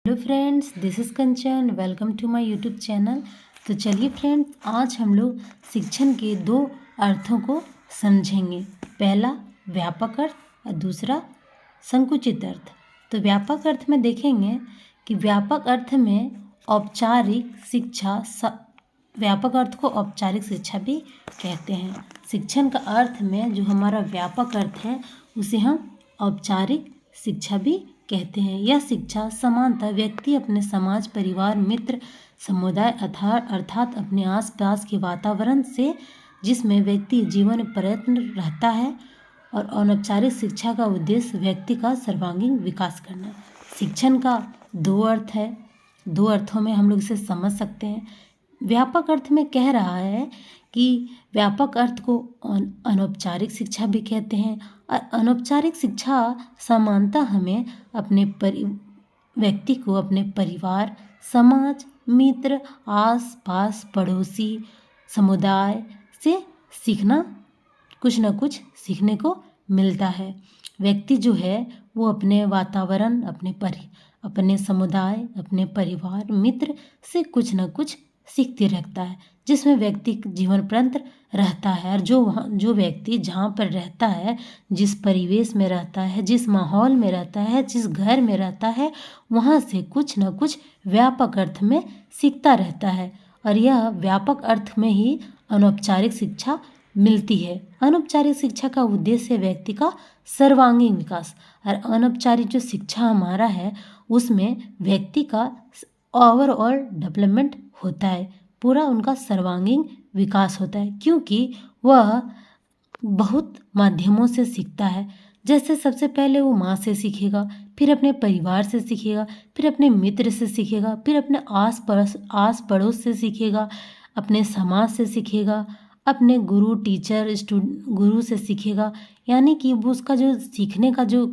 Hello friends, this is Kanchan. Welcome to my YouTube channel. तो चलिए friends, आज हम लोग शिक्षण के दो अर्थों को समझेंगे। पहला व्यापक अर्थ और दूसरा संकुचित अर्थ। तो व्यापक अर्थ में देखेंगे कि व्यापक अर्थ में औपचारिक शिक्षा व्यापक अर्थ को औपचारिक शिक्षा भी कहते हैं। शिक्षण का अर्थ में जो हमारा व्यापक अर्थ है उसे हम औपचारिक शिक्षा भी कहते हैं। यह शिक्षा समानतः व्यक्ति अपने समाज, परिवार, मित्र, समुदाय अर्थात अपने आसपास के वातावरण से जिसमें व्यक्ति जीवन प्रयत्न रहता है। और अनौपचारिक शिक्षा का उद्देश्य व्यक्ति का सर्वांगीण विकास करना। शिक्षण का दो अर्थ है, दो अर्थों में हम लोग इसे समझ सकते हैं। व्यापक अर्थ में कह रहा है कि व्यापक अर्थ को अनौपचारिक शिक्षा भी कहते हैं। और अनौपचारिक शिक्षा समानता हमें अपने व्यक्ति को अपने परिवार, समाज, मित्र, आस पास, पड़ोसी, समुदाय से सीखना, कुछ न कुछ सीखने को मिलता है। व्यक्ति जो है वो अपने वातावरण, अपने समुदाय, अपने परिवार, मित्र से कुछ न कुछ सीखते रहता है, जिसमें व्यक्ति जीवन पर्यंत रहता है। और जो व्यक्ति जहाँ पर रहता है, जिस परिवेश में रहता है, जिस माहौल में रहता है, जिस घर में रहता है, वहाँ से कुछ न कुछ व्यापक अर्थ में सीखता रहता है। और यह व्यापक अर्थ में ही अनौपचारिक शिक्षा मिलती है। अनौपचारिक शिक्षा का उद्देश्य व्यक्ति का सर्वांगीण विकास। और अनौपचारिक जो शिक्षा हमारा है उसमें व्यक्ति का ओवरऑल डेवलपमेंट होता है, पूरा उनका सर्वांगीण विकास होता है, क्योंकि वह बहुत माध्यमों से सीखता है। जैसे सबसे पहले वो माँ से सीखेगा, फिर अपने परिवार से सीखेगा, फिर अपने मित्र से सीखेगा, फिर अपने आस पड़ोस से सीखेगा, अपने समाज से सीखेगा, अपने गुरु गुरु से सीखेगा। यानी कि वो उसका जो सीखने का जो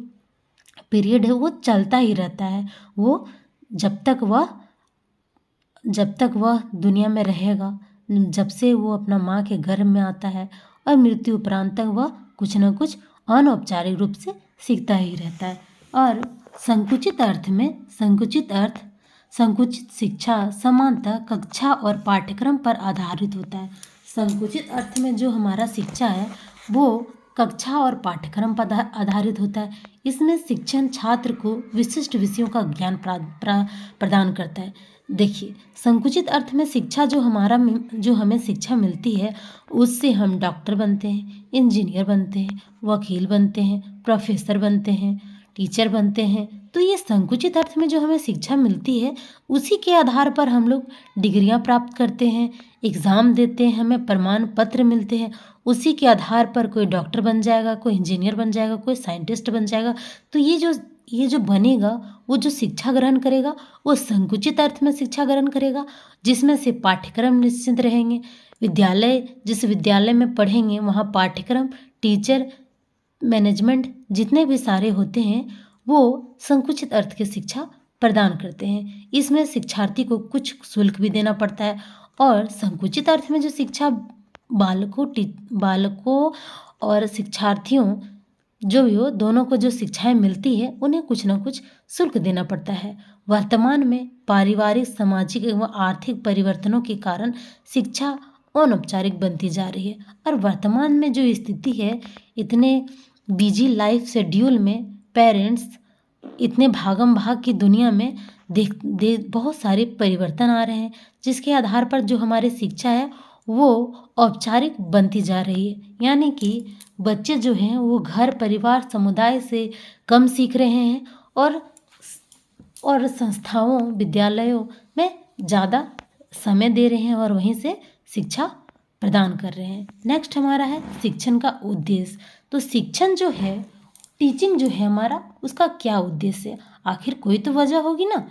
पीरियड है वो चलता ही रहता है। वो जब तक वह दुनिया में रहेगा, जब से वो अपना माँ के गर्भ में आता है और मृत्यु उपरांत तक वह कुछ न कुछ अनौपचारिक रूप से सीखता ही रहता है। और संकुचित शिक्षा सामान्यतः कक्षा और पाठ्यक्रम पर आधारित होता है। संकुचित अर्थ में जो हमारा शिक्षा है वो कक्षा और पाठ्यक्रम पर आधारित होता है। इसमें शिक्षण छात्र को विशिष्ट विषयों का ज्ञान प्रदान करता है। देखिए, संकुचित अर्थ में शिक्षा जो हमें शिक्षा मिलती है उससे हम डॉक्टर बनते हैं, इंजीनियर बनते हैं, वकील बनते हैं, प्रोफेसर बनते हैं, टीचर बनते हैं। तो ये संकुचित अर्थ में जो हमें शिक्षा मिलती है उसी के आधार पर हम लोग डिग्रियां प्राप्त करते हैं, एग्ज़ाम देते हैं, हमें प्रमाण पत्र मिलते हैं। उसी के आधार पर कोई डॉक्टर बन जाएगा, कोई इंजीनियर बन जाएगा, कोई साइंटिस्ट बन जाएगा। तो ये जो बनेगा, वो जो शिक्षा ग्रहण करेगा वो संकुचित अर्थ में शिक्षा ग्रहण करेगा, जिसमें से पाठ्यक्रम निश्चित रहेंगे। जिस विद्यालय में पढ़ेंगे वहाँ पाठ्यक्रम, टीचर, मैनेजमेंट जितने भी सारे होते हैं वो संकुचित अर्थ की शिक्षा प्रदान करते हैं। इसमें शिक्षार्थी को कुछ शुल्क भी देना पड़ता है। और संकुचित अर्थ में जो शिक्षा बालकों और शिक्षार्थियों जो भी हो, दोनों को जो शिक्षाएं मिलती है उन्हें कुछ ना कुछ शुल्क देना पड़ता है। वर्तमान में पारिवारिक, सामाजिक एवं आर्थिक परिवर्तनों के कारण शिक्षा अनौपचारिक बनती जा रही है। और वर्तमान में जो स्थिति है, इतने बिजी लाइफ शेड्यूल में पेरेंट्स इतने भागम भाग की दुनिया में बहुत सारे परिवर्तन आ रहे हैं, जिसके आधार पर जो हमारी शिक्षा है वो औपचारिक बनती जा रही है। यानी कि बच्चे जो हैं वो घर, परिवार, समुदाय से कम सीख रहे हैं और संस्थाओं, विद्यालयों में ज़्यादा समय दे रहे हैं और वहीं से शिक्षा प्रदान कर रहे हैं। नेक्स्ट हमारा है शिक्षण का उद्देश्य। तो शिक्षण जो है, टीचिंग जो है हमारा, उसका क्या उद्देश्य है? आखिर कोई तो वजह होगी ना।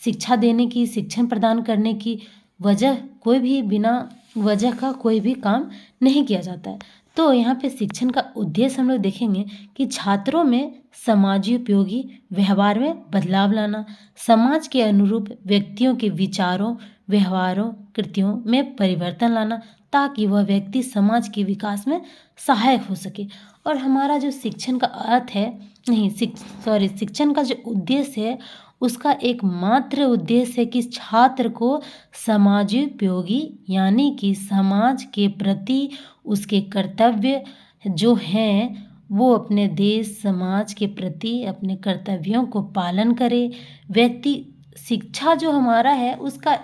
शिक्षा देने की, शिक्षण प्रदान करने की वजह, कोई भी बिना वजह का कोई भी काम नहीं किया जाता है। तो यहाँ पे शिक्षण का उद्देश्य हम लोग देखेंगे कि छात्रों में समाजोपयोगी व्यवहार में बदलाव लाना, समाज के अनुरूप व्यक्तियों के विचारों, व्यवहारों, कृतियों में परिवर्तन लाना, ताकि वह व्यक्ति समाज के विकास में सहायक हो सके। और हमारा जो शिक्षण का अर्थ है, शिक्षण का जो उद्देश्य है उसका एकमात्र उद्देश्य है कि छात्र को समाजोपयोगी यानी कि समाज के प्रति उसके कर्तव्य जो हैं वो अपने देश समाज के प्रति अपने कर्तव्यों को पालन करे। व्यक्ति शिक्षा जो हमारा है उसका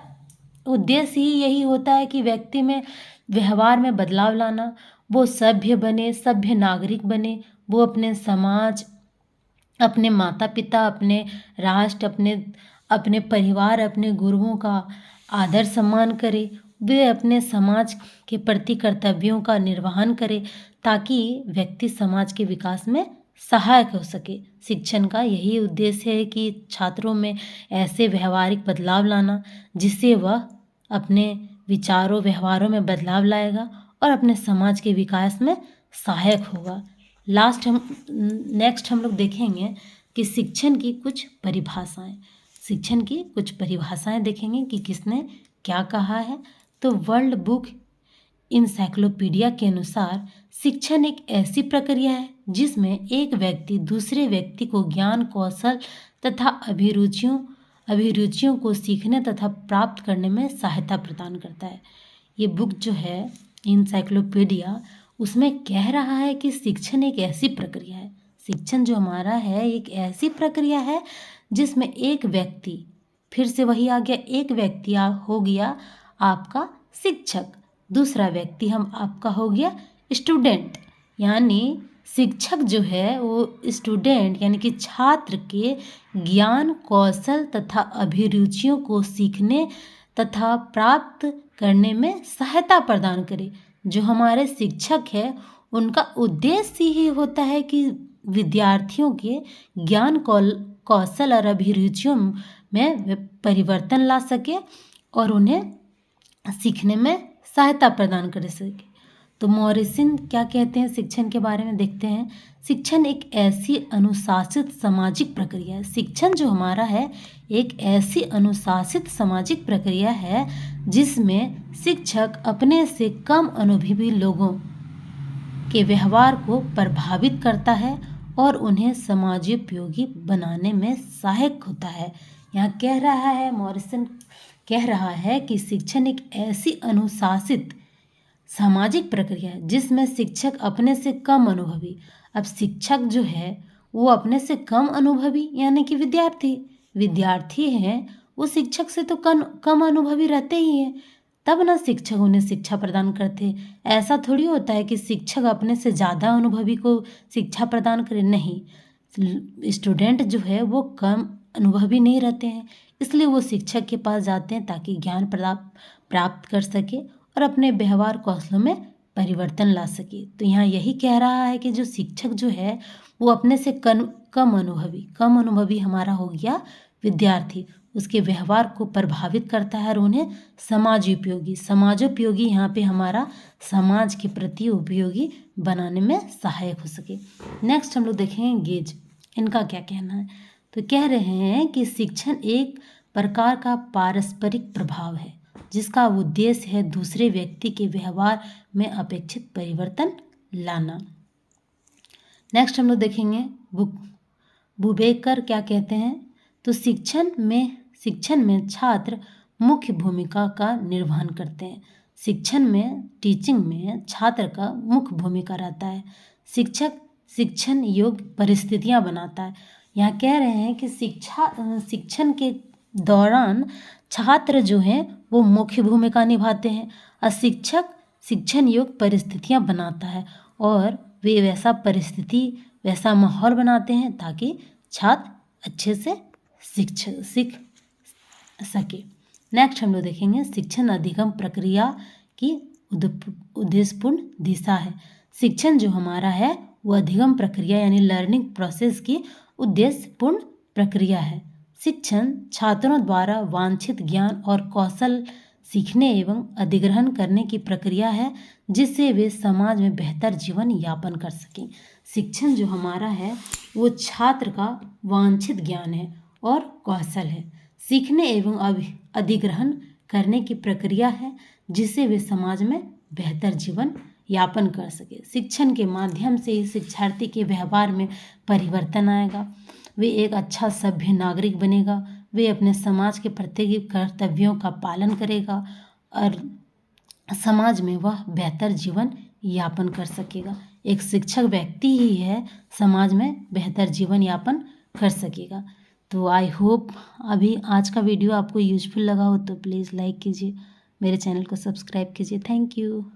उद्देश्य ही यही होता है कि व्यक्ति में व्यवहार में बदलाव लाना, वो सभ्य बने, सभ्य नागरिक बने, वो अपने समाज, अपने माता पिता, अपने राष्ट्र, अपने परिवार, अपने गुरुओं का आदर सम्मान करे, वे अपने समाज के प्रति कर्तव्यों का निर्वहन करे ताकि व्यक्ति समाज के विकास में सहायक हो सके। शिक्षण का यही उद्देश्य है कि छात्रों में ऐसे व्यवहारिक बदलाव लाना जिससे वह अपने विचारों व्यवहारों में बदलाव लाएगा और अपने समाज के विकास में सहायक होगा। नेक्स्ट हम लोग देखेंगे कि शिक्षण की कुछ परिभाषाएं। शिक्षण की कुछ परिभाषाएं देखेंगे कि किसने क्या कहा है। तो वर्ल्ड बुक इंसाइक्लोपीडिया के अनुसार शिक्षण एक ऐसी प्रक्रिया है जिसमें एक व्यक्ति दूसरे व्यक्ति को ज्ञान, कौशल तथा अभिरुचियों को सीखने तथा प्राप्त करने में सहायता प्रदान करता है। ये बुक जो है इंसाइक्लोपीडिया उसमें कह रहा है कि शिक्षण एक ऐसी प्रक्रिया है, शिक्षण जो हमारा है एक ऐसी प्रक्रिया है जिसमें एक व्यक्ति, फिर से वही आ गया, एक व्यक्ति हो गया आपका शिक्षक, दूसरा व्यक्ति आपका हो गया स्टूडेंट। यानी शिक्षक जो है वो स्टूडेंट यानी कि छात्र के ज्ञान, कौशल तथा अभिरुचियों को सीखने तथा प्राप्त करने में सहायता प्रदान करे। जो हमारे शिक्षक है उनका उद्देश्य ही होता है कि विद्यार्थियों के ज्ञान, कौशल और अभिरुचियों में परिवर्तन ला सके और उन्हें सीखने में सहायता प्रदान कर सके। तो मॉरिसन क्या कहते हैं शिक्षण के बारे में देखते हैं। शिक्षण एक ऐसी अनुशासित सामाजिक प्रक्रिया है। शिक्षण जो हमारा है एक ऐसी अनुशासित सामाजिक प्रक्रिया है जिसमें शिक्षक अपने से कम अनुभवी लोगों के व्यवहार को प्रभावित करता है और उन्हें समाजोपयोगी बनाने में सहायक होता है। यहाँ कह रहा है, मॉरिसन कह रहा है कि शिक्षण एक ऐसी अनुशासित सामाजिक प्रक्रिया है जिसमें शिक्षक अपने से कम अनुभवी, अब शिक्षक जो है वो अपने से कम अनुभवी यानी कि विद्यार्थी हैं वो शिक्षक से तो कम अनुभवी रहते ही हैं, तब ना शिक्षक उन्हें शिक्षा प्रदान करते। ऐसा थोड़ी होता है कि शिक्षक अपने से ज़्यादा अनुभवी को शिक्षा प्रदान करे, नहीं, स्टूडेंट जो है वो कम अनुभवी नहीं रहते हैं, इसलिए वो शिक्षक के पास जाते हैं ताकि ज्ञान प्राप्त कर सके और अपने व्यवहार कौशलों में परिवर्तन ला सके। तो यहाँ यही कह रहा है कि जो शिक्षक जो है वो अपने से कम अनुभवी हमारा हो गया विद्यार्थी, उसके व्यवहार को प्रभावित करता है और उन्हें समाजोपयोगी यहाँ पे हमारा समाज के प्रति उपयोगी बनाने में सहायक हो सके। नेक्स्ट हम लोग देखेंगे गेज, इनका क्या कहना है। तो कह रहे हैं कि शिक्षण एक प्रकार का पारस्परिक प्रभाव है जिसका उद्देश्य है दूसरे व्यक्ति के व्यवहार में अपेक्षित परिवर्तन लाना। नेक्स्ट हम लोग देखेंगे बुबेकर क्या कहते हैं। तो शिक्षण में छात्र मुख्य भूमिका का निर्वहन करते हैं। शिक्षण में टीचिंग में छात्र का मुख्य भूमिका रहता है। शिक्षक शिक्षण योग्य परिस्थितियां बनाता है। यहाँ कह रहे हैं कि शिक्षण के दौरान छात्र जो हैं वो मुख्य भूमिका निभाते हैं और शिक्षक शिक्षण योग्य परिस्थितियां बनाता है और वे वैसा माहौल बनाते हैं ताकि छात्र अच्छे से सीख सके। नेक्स्ट हम लोग देखेंगे शिक्षण अधिगम प्रक्रिया की उद्देश्यपूर्ण दिशा है। शिक्षण जो हमारा है वो अधिगम प्रक्रिया यानी लर्निंग प्रोसेस की उद्देश्यपूर्ण प्रक्रिया है। शिक्षण छात्रों द्वारा वांछित ज्ञान और कौशल सीखने एवं अधिग्रहण करने की प्रक्रिया है जिससे वे समाज में बेहतर जीवन यापन कर सकें। शिक्षण जो हमारा है वो छात्र का वांछित ज्ञान है और कौशल है, सीखने एवं अधिग्रहण करने की प्रक्रिया है जिससे वे समाज में बेहतर जीवन यापन कर सके। शिक्षण के माध्यम से ही शिक्षार्थी के व्यवहार में परिवर्तन आएगा, वे एक अच्छा सभ्य नागरिक बनेगा, वे अपने समाज के प्रत्येक कर्तव्यों का पालन करेगा और समाज में वह बेहतर जीवन यापन कर सकेगा। एक शिक्षक व्यक्ति ही है समाज में बेहतर जीवन यापन कर सकेगा। तो आई होप अभी आज का वीडियो आपको यूजफुल लगा हो तो प्लीज़ लाइक कीजिए, मेरे चैनल को सब्सक्राइब कीजिए। Thank you.